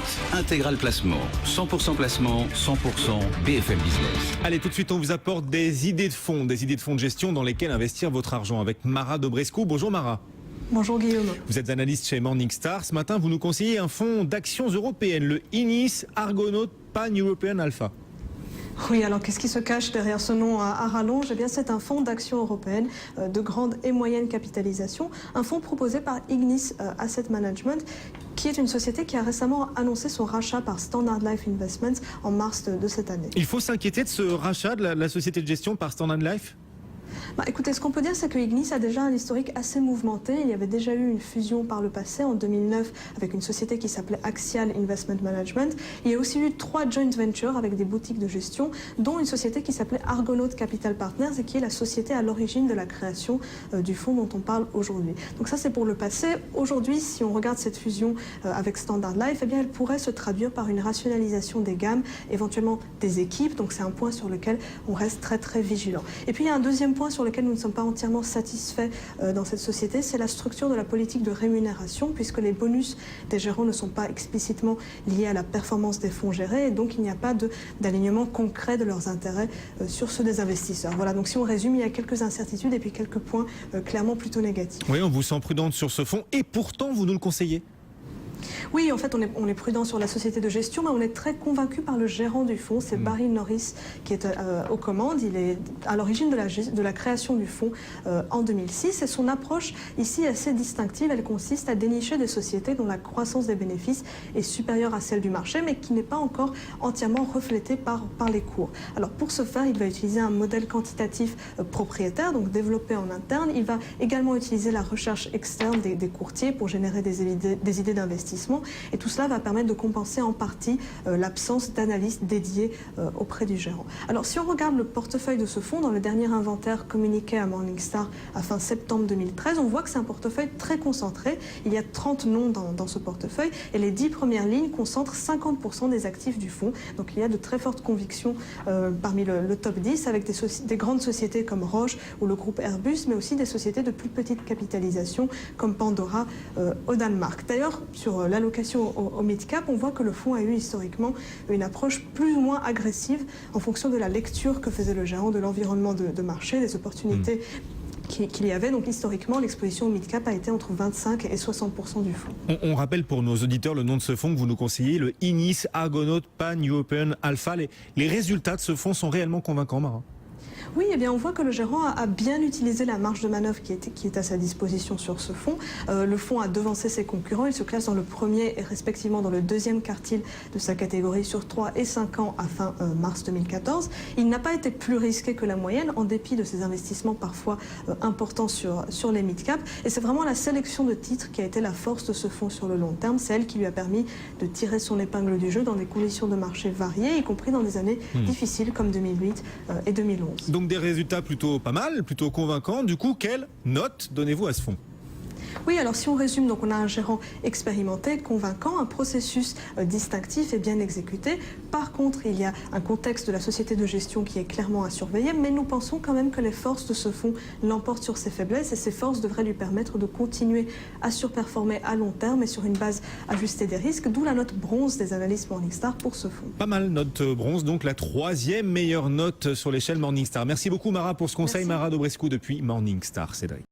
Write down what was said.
présente Intégral Placement. 100% placement, 100% BFM Business. Allez, tout de suite, on vous apporte des idées de fonds de gestion dans lesquels investir votre argent avec Mara Dobrescu. Bonjour Mara. Bonjour Guillaume. Vous êtes analyste chez Morningstar. Ce matin, vous nous conseillez un fonds d'actions européennes, le INIS Argonaut Pan-European Alpha. Oui, alors qu'est-ce qui se cache derrière ce nom à rallonge? Eh bien, c'est un fonds d'action européenne de grande et moyenne capitalisation, un fonds proposé par Ignis Asset Management, qui est une société qui a récemment annoncé son rachat par Standard Life Investments en mars de cette année. Il faut s'inquiéter de ce rachat de la société de gestion par Standard Life ? Écoutez, ce qu'on peut dire, c'est que Ignis a déjà un historique assez mouvementé. Il y avait déjà eu une fusion par le passé, en 2009, avec une société qui s'appelait Axial Investment Management. Il y a aussi eu 3 joint ventures avec des boutiques de gestion, dont une société qui s'appelait Argonaut Capital Partners et qui est la société à l'origine de la création du fonds dont on parle aujourd'hui. Donc ça, c'est pour le passé. Aujourd'hui, si on regarde cette fusion avec Standard Life, eh bien, elle pourrait se traduire par une rationalisation des gammes, éventuellement des équipes. Donc c'est un point sur lequel on reste très très vigilant. Et puis il y a un deuxième point sur lequel nous ne sommes pas entièrement satisfaits dans cette société, c'est la structure de la politique de rémunération, puisque les bonus des gérants ne sont pas explicitement liés à la performance des fonds gérés, et donc il n'y a pas d'alignement concret de leurs intérêts sur ceux des investisseurs. Voilà, donc si on résume, il y a quelques incertitudes et puis quelques points clairement plutôt négatifs. Oui, on vous sent prudente sur ce fonds, et pourtant vous nous le conseillez. Oui, en fait, on est prudent sur la société de gestion, mais on est très convaincu par le gérant du fonds. C'est Barry Norris qui est aux commandes. Il est à l'origine de la création du fonds en 2006. Et son approche ici est assez distinctive. Elle consiste à dénicher des sociétés dont la croissance des bénéfices est supérieure à celle du marché, mais qui n'est pas encore entièrement reflétée par les cours. Alors pour ce faire, il va utiliser un modèle quantitatif propriétaire, donc développé en interne. Il va également utiliser la recherche externe des courtiers pour générer des idées d'investissement. Et tout cela va permettre de compenser en partie l'absence d'analystes dédiés auprès du gérant. Alors si on regarde le portefeuille de ce fonds, dans le dernier inventaire communiqué à Morningstar à fin septembre 2013, on voit que c'est un portefeuille très concentré. Il y a 30 noms dans ce portefeuille et les 10 premières lignes concentrent 50% des actifs du fonds. Donc il y a de très fortes convictions parmi le top 10 avec des grandes sociétés comme Roche ou le groupe Airbus, mais aussi des sociétés de plus petite capitalisation comme Pandora au Danemark. D'ailleurs, sur l'allocation au mid-cap, on voit que le fonds a eu historiquement une approche plus ou moins agressive en fonction de la lecture que faisait le gérant de l'environnement de marché, des opportunités qu'il y avait. Donc historiquement, l'exposition au mid-cap a été entre 25 et 60% du fonds. On rappelle pour nos auditeurs le nom de ce fonds que vous nous conseillez, le INIS Argonaut Pan-European Alpha. Les résultats de ce fonds sont réellement convaincants, Mara? Oui, eh bien, on voit que le gérant a bien utilisé la marge de manœuvre qui est à sa disposition sur ce fonds. Le fonds a devancé ses concurrents. Il se classe dans le premier et respectivement dans le deuxième quartile de sa catégorie sur 3 et 5 ans à fin mars 2014. Il n'a pas été plus risqué que la moyenne, en dépit de ses investissements parfois importants sur les mid-cap. Et c'est vraiment la sélection de titres qui a été la force de ce fonds sur le long terme. C'est elle qui lui a permis de tirer son épingle du jeu dans des conditions de marché variées, y compris dans des années difficiles comme 2008 et 2011. Donc des résultats plutôt pas mal, plutôt convaincants. Du coup, quelle note donnez-vous à ce fonds? Oui, alors si on résume, donc on a un gérant expérimenté, convaincant, un processus distinctif et bien exécuté. Par contre, il y a un contexte de la société de gestion qui est clairement à surveiller, mais nous pensons quand même que les forces de ce fonds l'emportent sur ses faiblesses et ces forces devraient lui permettre de continuer à surperformer à long terme et sur une base ajustée des risques, d'où la note bronze des analystes Morningstar pour ce fonds. Pas mal, note bronze, donc la 3e meilleure note sur l'échelle Morningstar. Merci beaucoup Mara pour ce conseil. Merci. Mara Dobrescu depuis Morningstar. Cédric.